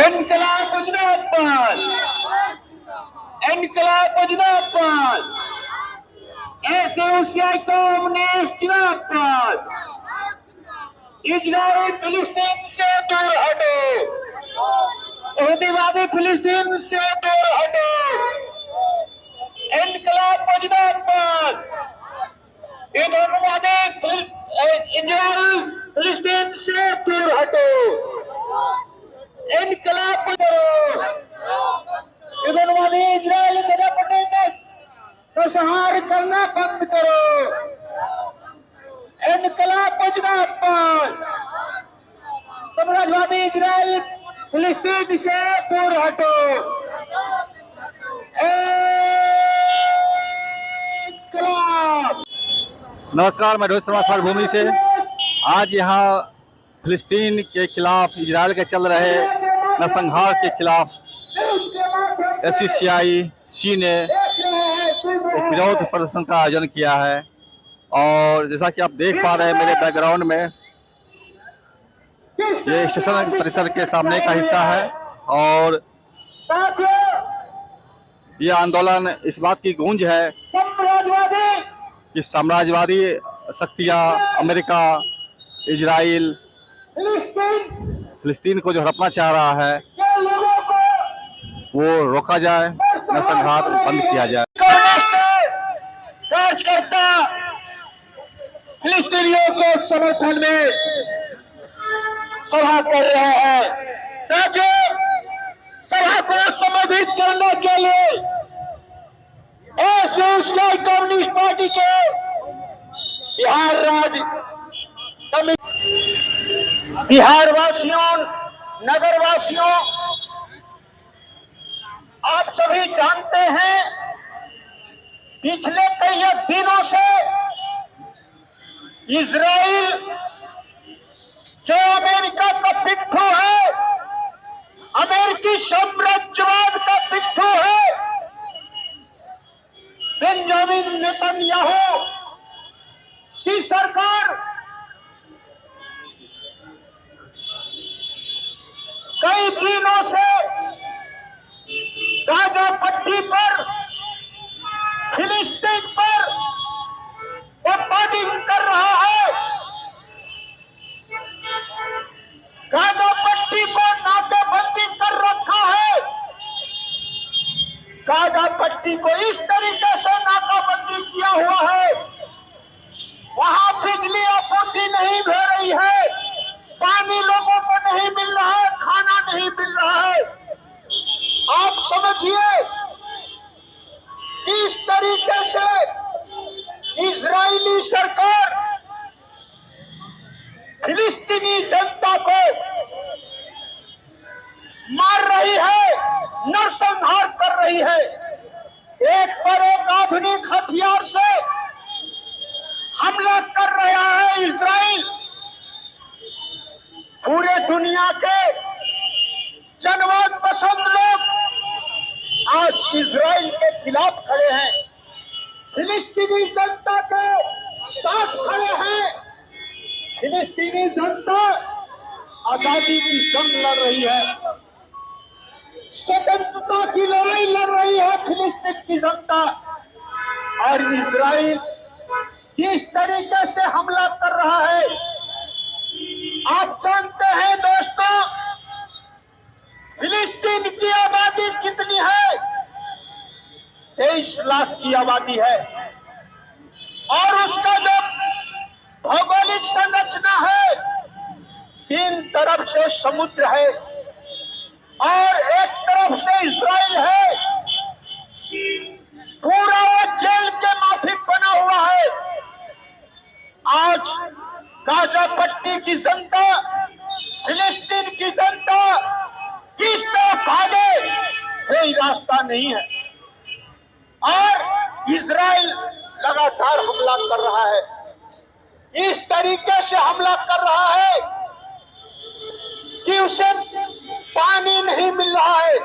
इनकलाब जिंदाबाद, इनकलाब जिंदाबाद, एसोसिएशन कम्युनिस्ट जिंदाबाद, इजराइल फिलिस्तीन से दूर हटो, यहूदीवादी फिलिस्तीन से दूर हटो, इनकलाब जिंदाबाद, इजराइल फिलिस्तीन से दूर हटो, इनकलाब करो, इजराइल गजा पटेल को संहार करना बंद करो, इनकलाब जिंदाबाद, साम्राज्यवादी इजराइल फिलिस्तीन से दूर हटो, इनकलाब। नमस्कार, मैं रोहित शर्मा सार्वभूमि से। आज यहाँ फिलिस्तीन के खिलाफ, इजराइल के चल रहे नरसंहार के खिलाफ SCCI ने एक विरोध प्रदर्शन का आयोजन किया है। और जैसा कि आप देख पा रहे हैं मेरे बैकग्राउंड में, ये स्टेशन परिसर के सामने का हिस्सा है। और ये आंदोलन इस बात की गूंज है कि साम्राज्यवादी शक्तियां, अमेरिका, इजराइल फिलिस्तीन को जो हड़पना चाह रहा है वो रोका जाए, नरसंहार बंद किया जाए। कार्यकर्ता फिलिस्तीनियों को समर्थन में सभा कर रहे हैं। साथियों, सभा को संबोधित करने के लिए एसोसिएशन कम्युनिस्ट पार्टी के बिहार राज्य बिहार वासियों, नगर वासियों, आप सभी जानते हैं पिछले कई दिनों से इजराइल जो अमेरिका का पिट्ठू है, अमेरिकी साम्राज्यवाद का पिट्ठू है, बेंजामिन नेतन्याहू की सरकार कई दिनों से गाजा पट्टी पर, फिलिस्तीन पर बमबार्डिंग कर रहा है। गाजा पट्टी को नाकेबंदी कर रखा है। गाजा पट्टी को इस तरीके से नाकाबंदी किया हुआ है, वहां बिजली आपूर्ति नहीं हो रही है, पानी लोगों को नहीं मिल रहा है, खाना नहीं मिल रहा है। आप समझिए इस तरीके से इजरायली सरकार फिलिस्तीनी जनता को मार रही है, नरसंहार कर रही है। एक पर एक आधुनिक हथियार से हमला कर रहा है इजराइल। पूरे दुनिया के जनवाद पसंद लोग आज इजराइल के खिलाफ खड़े हैं, फिलिस्तीनी जनता के साथ खड़े हैं। फिलिस्तीनी जनता आजादी की जंग लड़ रही है, स्वतंत्रता की लड़ाई लड़ रही है फिलिस्तीन की जनता। और इजराइल जिस तरीके से हमला कर रहा है, आप जानते हैं दोस्तों, फिलिस्तीन की आबादी कितनी है? 23 लाख की आबादी है। और उसका जो भौगोलिक संरचना है, 3 तरफ से समुद्र है और एक तरफ से इजराइल है। पूरा वो जेल के माफिक बना हुआ है। आज गाजा पट्टी की जनता, फिलिस्तीन की जनता किस तरफ भागे, कोई रास्ता नहीं है। और इजराइल लगातार हमला कर रहा है, इस तरीके से हमला कर रहा है कि उसे पानी नहीं मिल रहा है,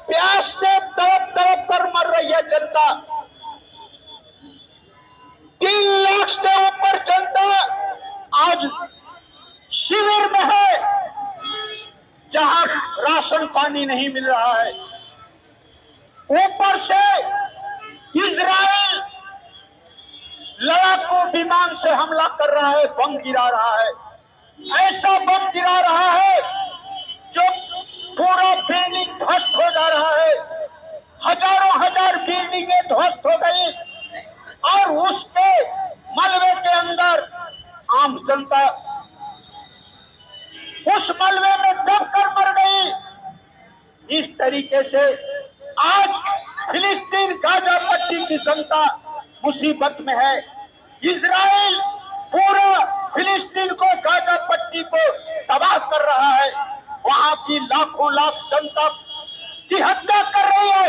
प्यास से तड़प तड़प कर मर रही है जनता। 3 लाख से ऊपर जनता आज शिविर में है। जहां राशन पानी नहीं मिल रहा है, ऊपर से इजराइल लड़ाकू विमान से हमला कर रहा है, बम गिरा रहा है। ऐसा बम गिरा रहा है जो पूरा बिल्डिंग ध्वस्त हो जा रहा है। हजारों हजार बिल्डिंगें ध्वस्त हो गई और उसके मलबे के अंदर आम जनता उस मलबे में दबकर मर गई। इस तरीके से आज फिलिस्तीन गाजा पट्टी की जनता मुसीबत में है। इजराइल पूरा फिलिस्तीन को, गाजा पट्टी को तबाह कर रहा है। वहां की लाखों लाख जनता की हत्या कर रही है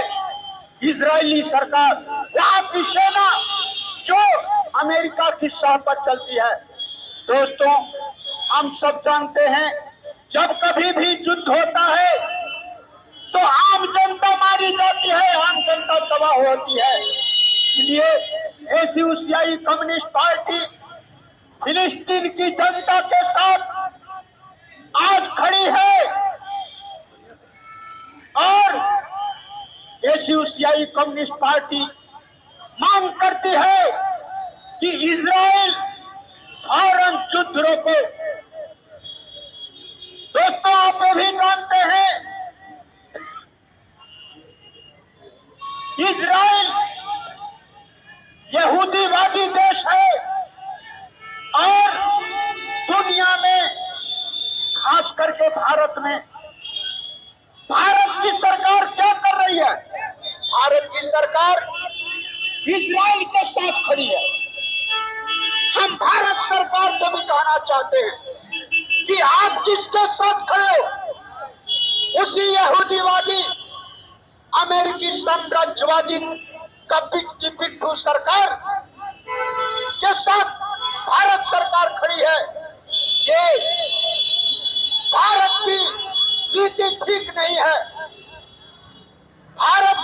इजरायली सरकार, वहां की सेना जो अमेरिका की शाह पर चलती है। दोस्तों, हम सब जानते हैं जब कभी भी युद्ध होता है तो आम जनता मारी जाती है, आम जनता तबाह होती है। इसलिए एसयूसीआई कम्युनिस्ट पार्टी फिलिस्तीन की जनता के साथ आज खड़ी है और एसयूसीआई कम्युनिस्ट पार्टी मांग करती है कि इजराइल फौरन युद्ध रोको। दोस्तों, आप भी जानते हैं इजराइल यहूदीवादी देश है और दुनिया में, खास करके भारत में, भारत की सरकार क्या कर रही है? भारत की सरकार इजराइल के साथ खड़ी है। हम भारत सरकार से भी कहना चाहते हैं कि आप किसके साथ खड़े हो? उसी यहूदीवादी अमेरिकी साम्राज्यवादी की पिट्ठू सरकार के साथ भारत सरकार खड़ी है। ये भारत की नीति ठीक नहीं है। भारत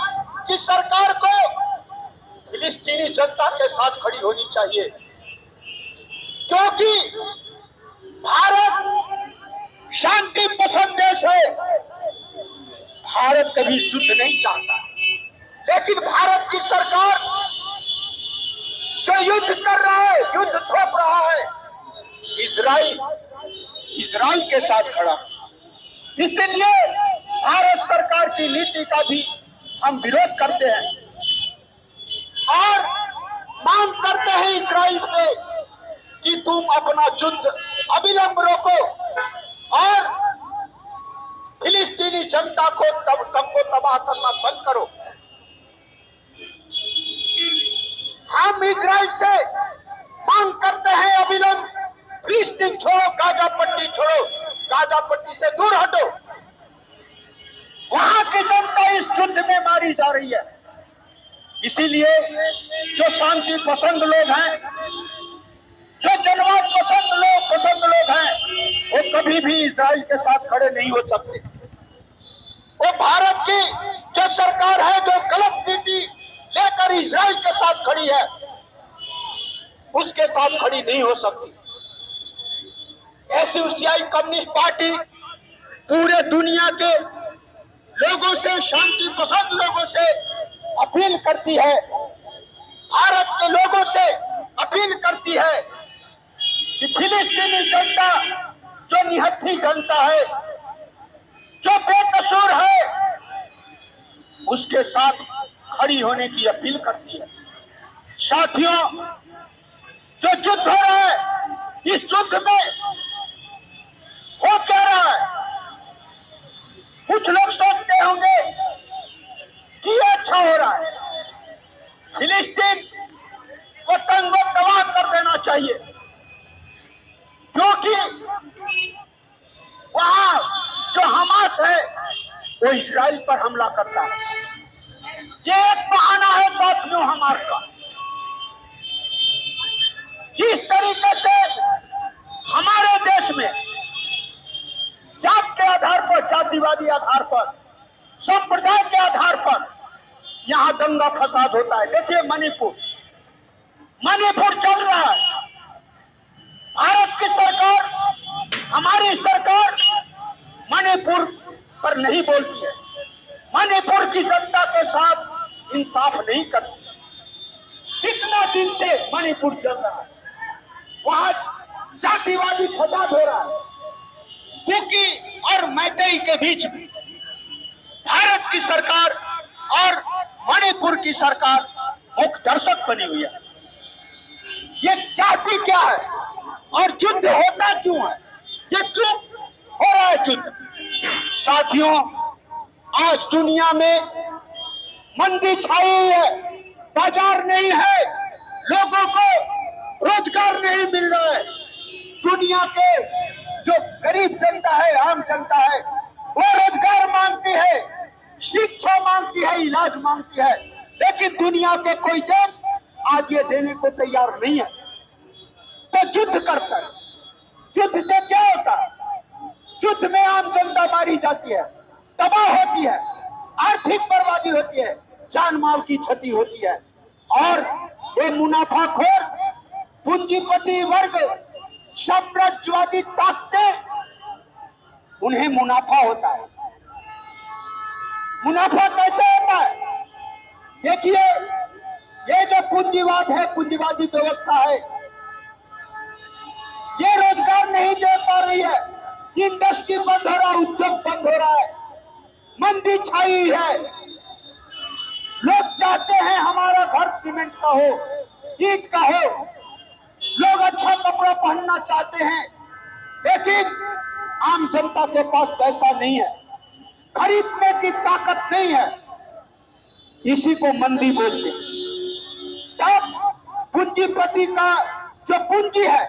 की सरकार को फिलिस्तीनी जनता के साथ खड़ी होनी चाहिए, क्योंकि भारत शांति पसंद देश है। भारत कभी युद्ध नहीं चाहता, लेकिन भारत की सरकार जो युद्ध कर रहा है, युद्ध थोप रहा है, इजराइल के साथ खड़ा। इसलिए भारत सरकार की नीति का भी हम विरोध करते हैं और मांग करते हैं इजराइल से कि तुम अपना युद्ध अविलंब रोको और फिलिस्तीनी जनता को तबाह करना बंद करो। हम इजराइल से मांग करते हैं अविलंब फिलिस्तीन छोड़ो, गाजा पट्टी छोड़ो, गाजा पट्टी से दूर हटो। वहां की जनता इस युद्ध में मारी जा रही है। इसीलिए जो शांति पसंद लोग हैं, जो जनवाद पसंद लोग हैं, वो कभी भी इजराइल के साथ खड़े नहीं हो सकते। वो भारत की जो सरकार है, जो गलत नीति लेकर इजराइल के साथ खड़ी है, उसके साथ खड़ी नहीं हो सकती। एसयूसीआई कम्युनिस्ट पार्टी पूरे दुनिया के लोगों से, शांति पसंद लोगों से अपील करती है, भारत के लोगों से अपील करती है कि फिलिस्तीनी जनता जो निहत्थी जनता है, जो बेकसूर है, उसके साथ खड़ी होने की अपील करती है। साथियों, जो युद्ध हो रहा है, इस युद्ध में हो क्या रहा है? कुछ लोग सोचते होंगे कि ये अच्छा हो रहा है, फिलिस्तीन को तंगो तबाह कर देना चाहिए, क्योंकि वहां जो हमास है वो इजराइल पर हमला करता है। ये एक बहाना है साथियों हमास का। जिस तरीके से हमारे देश में जात के आधार पर, जातिवादी आधार पर, संप्रदाय के आधार पर यहां दंगा फसाद होता है। देखिए मणिपुर चल रहा है। भारत की सरकार, हमारी सरकार मणिपुर पर नहीं बोलती है, मणिपुर की जनता के साथ इंसाफ नहीं करती। कितना दिन से मणिपुर चल रहा है, वहां जातिवादी फसाद हो रहा है। कुकी और मैतेई के बीच में भारत की सरकार और मणिपुर की सरकार मुख्य दर्शक बनी हुई है। ये चाहती क्या है और युद्ध होता क्यों है, ये क्यों हो रहा है युद्ध? साथियों, आज दुनिया में मंदी छाई हुई है, बाजार नहीं है, लोगों को रोजगार नहीं मिल रहा है। दुनिया के जो गरीब जनता है, आम जनता है, वो रोजगार मांगती है, शिक्षा मांगती है, इलाज मांगती है, लेकिन दुनिया के कोई देश आज ये देने को तैयार नहीं है। तो युद्ध करता है। युद्ध से क्या होता है? युद्ध में आम जनता मारी जाती है, तबाह होती है, आर्थिक बर्बादी होती है, जान माल की क्षति होती है, और ये मुनाफाखोर पूंजीपति वर्ग, साम्राज्यवादी ताकतें, उन्हें मुनाफा होता है। मुनाफा कैसे होता है? देखिए, ये जो पूंजीवाद है, पूंजीवादी व्यवस्था है, ये रोजगार नहीं दे पा रही है। इंडस्ट्री बंद हो रहा है, उद्योग बंद हो रहा है, मंदी छाई है। लोग चाहते हैं हमारा घर सीमेंट का हो, ईंट का हो, लोग अच्छा कपड़ा पहनना चाहते हैं, लेकिन आम जनता के पास पैसा नहीं है, खरीदने की ताकत नहीं है। इसी को मंदी बोलते हैं। तब पूंजीपति का जो पूंजी है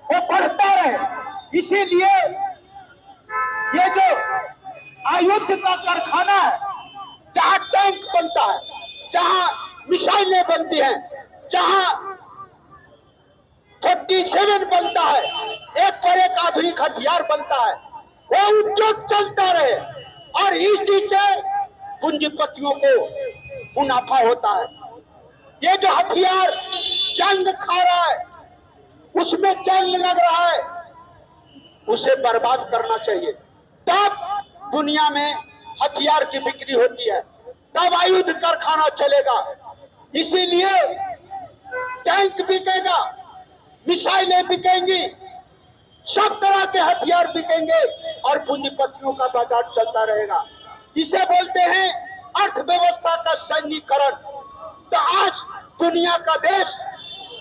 वो बढ़ता रहे, इसीलिए ये जो आयुध का कारखाना है, जहां टैंक बनता है, जहां मिसाइलें बनती हैं, जहां 47 बनता है, एक पर एक आधुनिक हथियार बनता है, वो उद्योग चलता रहे और इसी से पूंजीपतियों को मुनाफा होता है। ये जो हथियार जंग खा रहा है, उसमें जंग लग रहा है, उसे बर्बाद करना चाहिए। तब दुनिया में हथियार की बिक्री होती है, तब आयुध कारखाना चलेगा। इसीलिए टैंक बिकेगा, मिसाइलें बिकेंगी, सब तरह के हथियार बिकेंगे और पूंजीपतियों का बाजार चलता रहेगा। इसे बोलते हैं अर्थव्यवस्था का सैन्यीकरण। तो आज दुनिया का देश,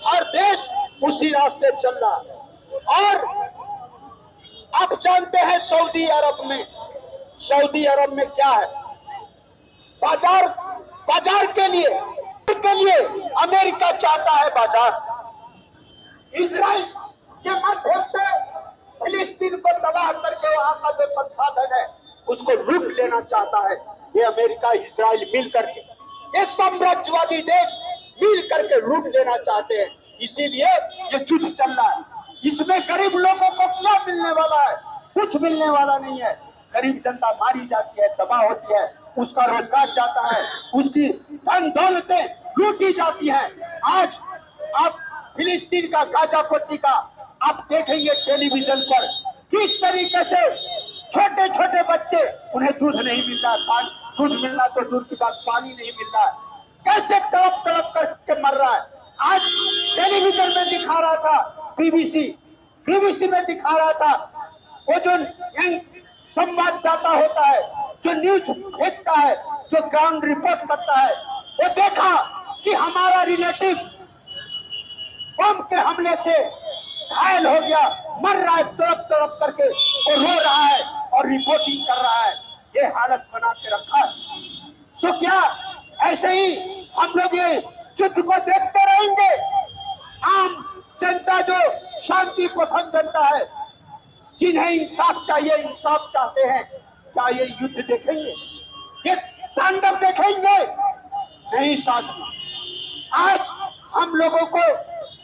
हर देश उसी रास्ते चल रहा है। और आप जानते हैं सऊदी अरब में क्या है? बाजार के लिए अमेरिका चाहता है बाजार। इजराइल के माध्यम से फिलिस्तीन को तबाह करके वहां का जो संसाधन है उसको लूट लेना चाहता है। ये अमेरिका, इजराइल मिल करके, ये साम्राज्यवादी देश मिल करके लूट लेना चाहते हैं। इसीलिए ये युद्ध चल रहा है। इसमें गरीब लोगों को क्या मिलने वाला है? कुछ मिलने वाला नहीं है। गरीब जनता मारी जाती है, तबाह होती है, उसका रोजगार जाता है, उसकी धन दौलतें लूटी जाती हैं। आज आप फिलिस्तीन का, गाजा पट्टी का आप देखेंगे टेलीविजन पर, किस तरीके से छोटे छोटे बच्चे, उन्हें दूध नहीं मिल रहा, दूध मिलना तो दूर की बात, पानी नहीं मिल रहा, कैसे तड़प तड़प करके मर रहा है। आज टेलीविजन में दिखा रहा था, बीबीसी में दिखा रहा था, वो जो संवाददाता होता है, जो न्यूज भेजता है, जो ग्राउंड रिपोर्ट करता है, वो देखा कि हमारा रिलेटिव बम के हमले से घायल हो गया, मर रहा है तड़प तड़प करके, वो रो रहा है और रिपोर्टिंग कर रहा है। ये हालत बना के रखा है। तो क्या ऐसे ही हम लोग ये युद्ध को देखते रहेंगे? आम जनता जो शांति पसंद जनता है, जिन्हें इंसाफ चाहिए, इंसाफ चाहते हैं, क्या ये युद्ध देखेंगे? ये तांडव देखेंगे? नहीं साथियों, आज हम लोगों को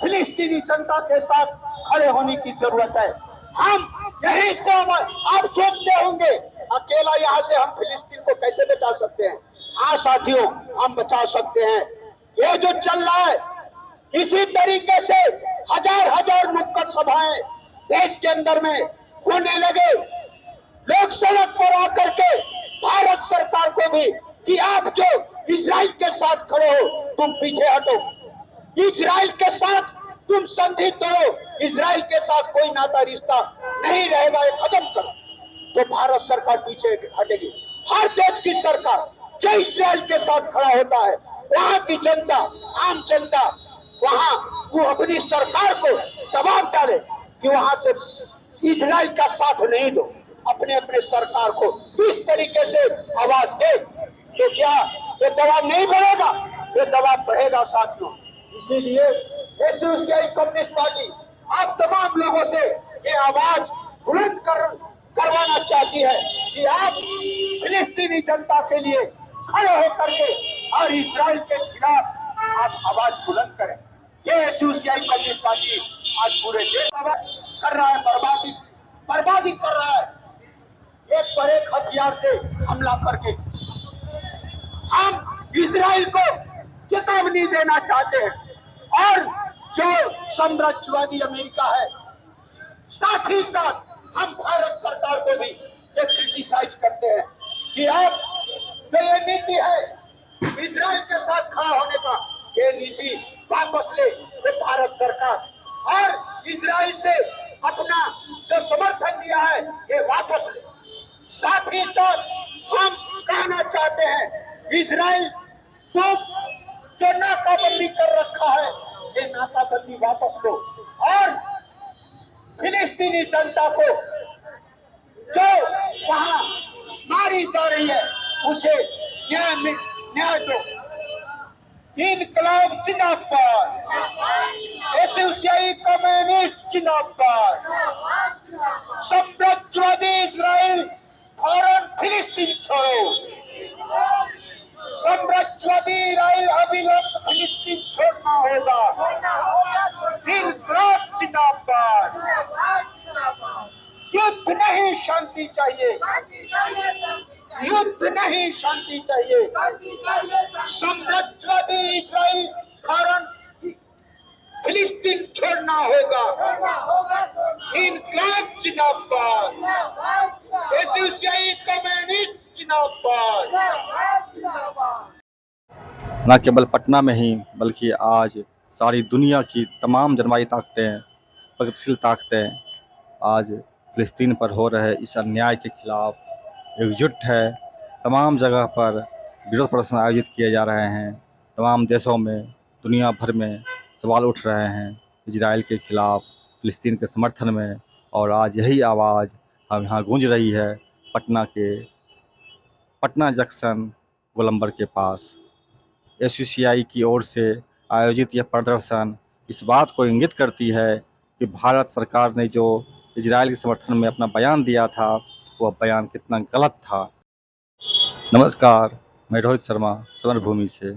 फिलिस्तीनी जनता के साथ खड़े होने की जरूरत है। हम यहीं से, आप सोचते होंगे अकेला यहाँ से हम फिलिस्तीन को कैसे बचा सकते हैं? हाँ साथियों, हम बचा सकते हैं। ये जो चल रहा है, इसी तरीके से हजार हजार नुक्कड़ सभाएं देश के अंदर में होने लगे, लोग सड़क पर आकर के भारत सरकार को भी कि आप जो इजराइल के साथ खड़े हो तुम पीछे हटो, इजराइल के साथ तुम संधि तोड़ो, इजराइल के साथ कोई नाता रिश्ता नहीं रहेगा, ये खत्म करो, तो भारत सरकार पीछे हटेगी। हर देश की सरकार जो इजराइल के साथ खड़ा होता है वहां की जनता, आम जनता वहां वो अपनी सरकार को दबाव डाले कि वहां से इजराइल का साथ नहीं दो, अपने अपने सरकार को इस तरीके से आवाज दे, तो क्या ये दबाव नहीं बढ़ेगा? ये दबाव बढ़ेगा साथियों। इसीलिए एसोसिएशन कम्युनिस्ट पार्टी आप तमाम लोगों से ये आवाज बुलंद करवाना चाहती है कि आप फिलिस्तीनी जनता के लिए खड़े होकर के और इजराइल के खिलाफ आप आवाज बुलंद करें। ये एसोसिएशन कम्युनिस्ट पार्टी आज पूरे देश कर रहा है, बर्बादी कर रहा है, एक पर एक हथियार से हमला करके। हम इजराइल को चेतावनी देना चाहते हैं और जो साम्राज्यवादी अमेरिका है, साथ ही साथ हम भारत सरकार को भी ये क्रिटिसाइज करते हैं कि आप जो ये नीति है इजराइल के साथ खड़ा होने का, ये नीति वापस ले तो भारत सरकार और इजराइल से अपना जो समर्थन दिया है ये वापस ले। साथ ही साथ हम कहना चाहते हैं इजराइल तुम जो नाकाबंदी कर रखा है ये नाकाबंदी वापस लो और फिलिस्तीनी जनता को जो वहां मारी जा रही है उसे न्याय दो। इनकलाब जिंदाबाद, एसोसिएशन कम्युनिस्ट जिंदाबाद, साम्राज्यवादी इजराइल फौरन फिलिस्तीन छोड़ो, साम्राज्यवादी इजराइल अविलंब फिलिस्तीन छोड़ना होगा। इनकलाब जिंदाबाद, युद्ध नहीं शांति चाहिए, युद्ध नहीं शांति चाहिए, साम्राज्यवादी इजराइल फौरन फिलिस्तीन छोड़ना होगा। इनकलाब जिंदाबाद, एसोसिएशन कम्युनिस्ट जिंदाबाद। न केवल पटना में ही बल्कि आज सारी दुनिया की तमाम जनमाई ताकतें, प्रगतिशील ताकतें आज फिलिस्तीन पर हो रहे इस अन्याय के खिलाफ एकजुट है। तमाम जगह पर विरोध प्रदर्शन आयोजित किए जा रहे हैं। तमाम देशों में, दुनिया भर में सवाल उठ रहे हैं इजराइल के खिलाफ, फिलिस्तीन के समर्थन में। और आज यही आवाज़ हम यहाँ गूंज रही है पटना जंक्शन गोलंबर के पास। एसोसिएशन की ओर से आयोजित यह प्रदर्शन इस बात को इंगित करती है कि भारत सरकार ने जो इजराइल के समर्थन में अपना बयान दिया था वह बयान कितना गलत था। नमस्कार, मैं रोहित शर्मा, समर भूमि से।